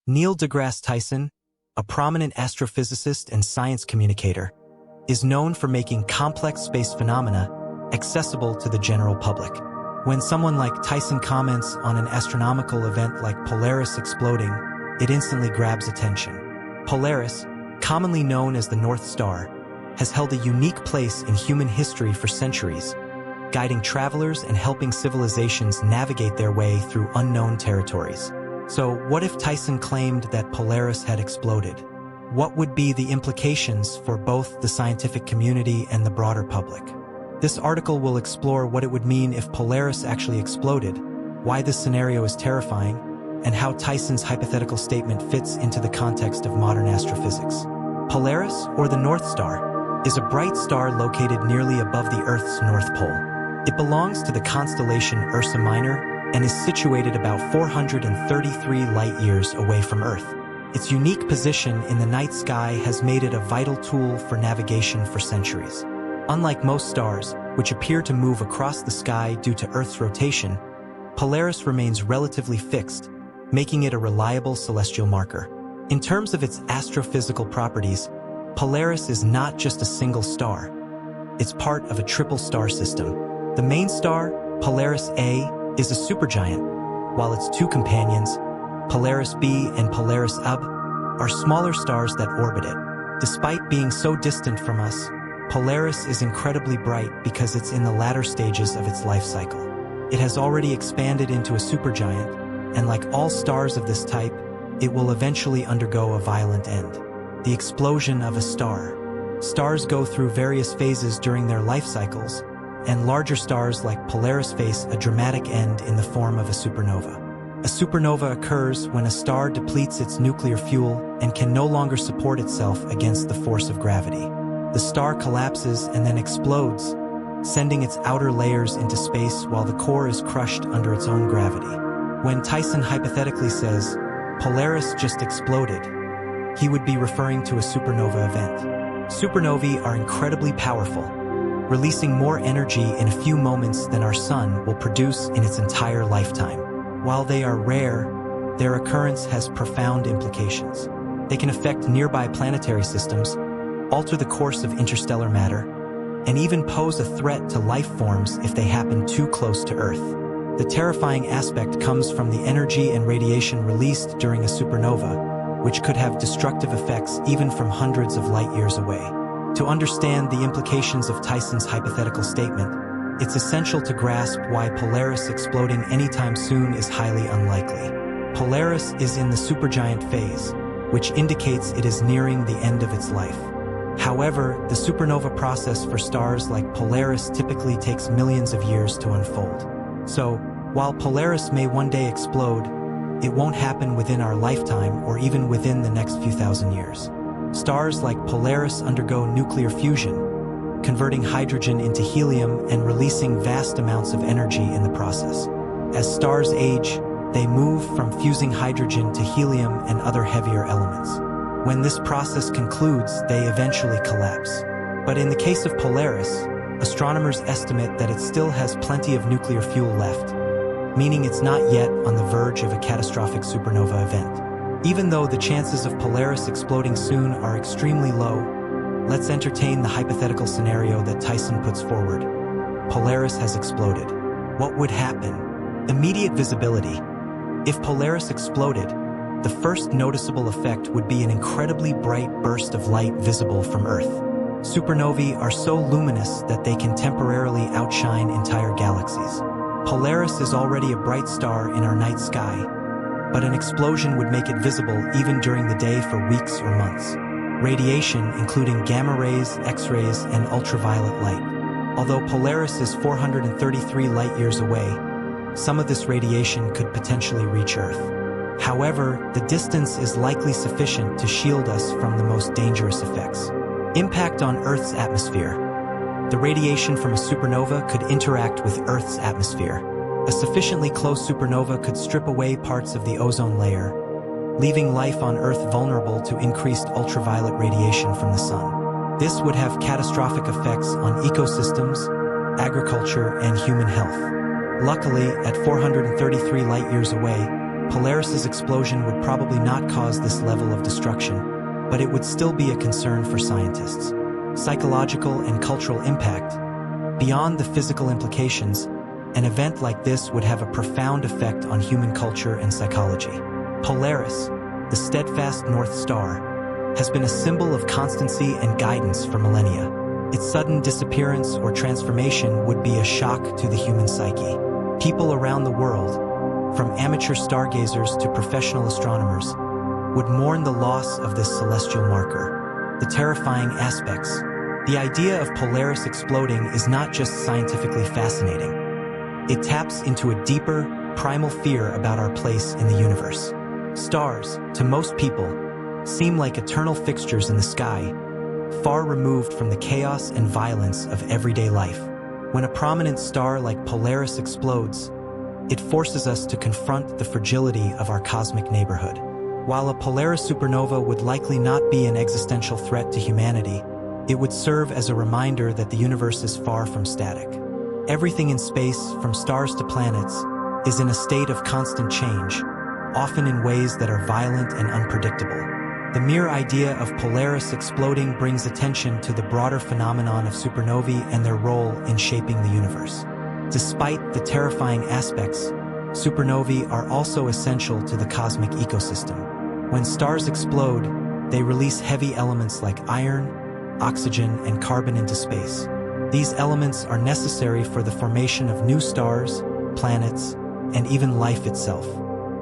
Neil deGrasse Tyson, a prominent astrophysicist and science communicator, is known for making complex space phenomena accessible to the general public. When someone like Tyson comments on an astronomical event like Polaris exploding, it instantly grabs attention. Polaris, commonly known as the North Star, has held a unique place in human history for centuries, guiding travelers and helping civilizations navigate their way through unknown territories. So, what if Tyson claimed that Polaris had exploded? What would be the implications for both the scientific community and the broader public? This article will explore what it would mean if Polaris actually exploded, why this scenario is terrifying, and how Tyson's hypothetical statement fits into the context of modern astrophysics. Polaris, or the North Star, is a bright star located nearly above the Earth's North Pole. It belongs to the constellation Ursa Minor and is situated about 433 light-years away from Earth. Its unique position in the night sky has made it a vital tool for navigation for centuries. Unlike most stars, which appear to move across the sky due to Earth's rotation, Polaris remains relatively fixed, making it a reliable celestial marker. In terms of its astrophysical properties, Polaris is not just a single star. It's part of a triple star system. The main star, Polaris A, is a supergiant, while its two companions, Polaris B and Polaris AB, are smaller stars that orbit it. Despite being so distant from us, Polaris is incredibly bright because it's in the latter stages of its life cycle. It has already expanded into a supergiant, and like all stars of this type, it will eventually undergo a violent end. The explosion of a star. Stars go through various phases during their life cycles, and larger stars like Polaris face a dramatic end in the form of a supernova. A supernova occurs when a star depletes its nuclear fuel and can no longer support itself against the force of gravity. The star collapses and then explodes, sending its outer layers into space while the core is crushed under its own gravity. When Tyson hypothetically says, "Polaris just exploded," he would be referring to a supernova event. Supernovae are incredibly powerful, releasing more energy in a few moments than our sun will produce in its entire lifetime. While they are rare, their occurrence has profound implications. They can affect nearby planetary systems, alter the course of interstellar matter, and even pose a threat to life forms if they happen too close to Earth. The terrifying aspect comes from the energy and radiation released during a supernova, which could have destructive effects even from hundreds of light-years away. To understand the implications of Tyson's hypothetical statement, it's essential to grasp why Polaris exploding anytime soon is highly unlikely. Polaris is in the supergiant phase, which indicates it is nearing the end of its life. However, the supernova process for stars like Polaris typically takes millions of years to unfold. So, while Polaris may one day explode, it won't happen within our lifetime or even within the next few thousand years. Stars like Polaris undergo nuclear fusion, converting hydrogen into helium and releasing vast amounts of energy in the process. As stars age, they move from fusing hydrogen to helium and other heavier elements. When this process concludes, they eventually collapse. But in the case of Polaris, astronomers estimate that it still has plenty of nuclear fuel left, meaning it's not yet on the verge of a catastrophic supernova event. Even though the chances of Polaris exploding soon are extremely low, let's entertain the hypothetical scenario that Tyson puts forward. Polaris has exploded. What would happen? Immediate visibility. If Polaris exploded, the first noticeable effect would be an incredibly bright burst of light visible from Earth. Supernovae are so luminous that they can temporarily outshine entire galaxies. Polaris is already a bright star in our night sky, but an explosion would make it visible even during the day for weeks or months. Radiation, including gamma rays, X-rays, and ultraviolet light. Although Polaris is 433 light-years away, some of this radiation could potentially reach Earth. However, the distance is likely sufficient to shield us from the most dangerous effects. Impact on Earth's atmosphere. The radiation from a supernova could interact with Earth's atmosphere. A sufficiently close supernova could strip away parts of the ozone layer, leaving life on Earth vulnerable to increased ultraviolet radiation from the sun. This would have catastrophic effects on ecosystems, agriculture, and human health. Luckily, at 433 light-years away, Polaris's explosion would probably not cause this level of destruction, but it would still be a concern for scientists. Psychological and cultural impact. Beyond the physical implications, an event like this would have a profound effect on human culture and psychology. Polaris, the steadfast North Star, has been a symbol of constancy and guidance for millennia. Its sudden disappearance or transformation would be a shock to the human psyche. People around the world, from amateur stargazers to professional astronomers, would mourn the loss of this celestial marker. The terrifying aspects. The idea of Polaris exploding is not just scientifically fascinating. It taps into a deeper, primal fear about our place in the universe. Stars, to most people, seem like eternal fixtures in the sky, far removed from the chaos and violence of everyday life. When a prominent star like Polaris explodes, it forces us to confront the fragility of our cosmic neighborhood. While a Polaris supernova would likely not be an existential threat to humanity, it would serve as a reminder that the universe is far from static. Everything in space, from stars to planets, is in a state of constant change, often in ways that are violent and unpredictable. The mere idea of Polaris exploding brings attention to the broader phenomenon of supernovae and their role in shaping the universe. Despite the terrifying aspects, supernovae are also essential to the cosmic ecosystem. When stars explode, they release heavy elements like iron, oxygen, and carbon into space. These elements are necessary for the formation of new stars, planets, and even life itself.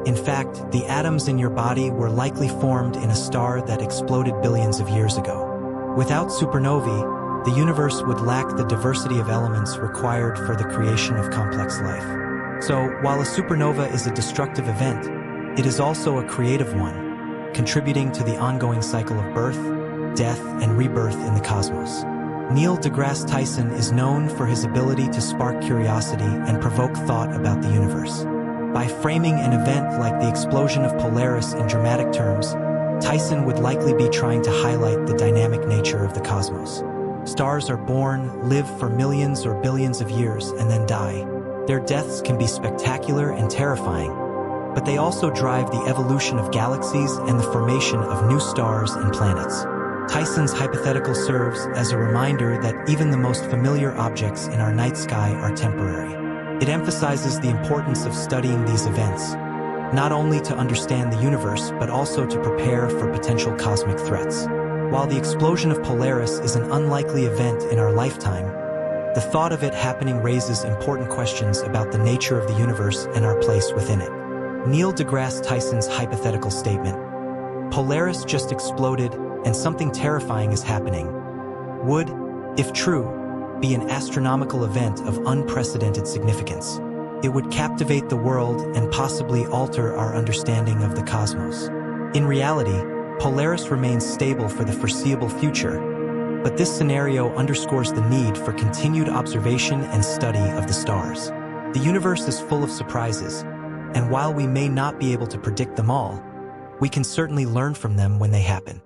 In fact, the atoms in your body were likely formed in a star that exploded billions of years ago. Without supernovae, the universe would lack the diversity of elements required for the creation of complex life. So, while a supernova is a destructive event, it is also a creative one, contributing to the ongoing cycle of birth, death, and rebirth in the cosmos. Neil deGrasse Tyson is known for his ability to spark curiosity and provoke thought about the universe. By framing an event like the explosion of Polaris in dramatic terms, Tyson would likely be trying to highlight the dynamic nature of the cosmos. Stars are born, live for millions or billions of years, and then die. Their deaths can be spectacular and terrifying, but they also drive the evolution of galaxies and the formation of new stars and planets. Tyson's hypothetical serves as a reminder that even the most familiar objects in our night sky are temporary. It emphasizes the importance of studying these events, not only to understand the universe, but also to prepare for potential cosmic threats. While the explosion of Polaris is an unlikely event in our lifetime, the thought of it happening raises important questions about the nature of the universe and our place within it. Neil deGrasse Tyson's hypothetical statement, "Polaris just exploded and something terrifying is happening," would, if true, be an astronomical event of unprecedented significance. It would captivate the world and possibly alter our understanding of the cosmos. In reality, Polaris remains stable for the foreseeable future, but this scenario underscores the need for continued observation and study of the stars. The universe is full of surprises, and while we may not be able to predict them all, we can certainly learn from them when they happen.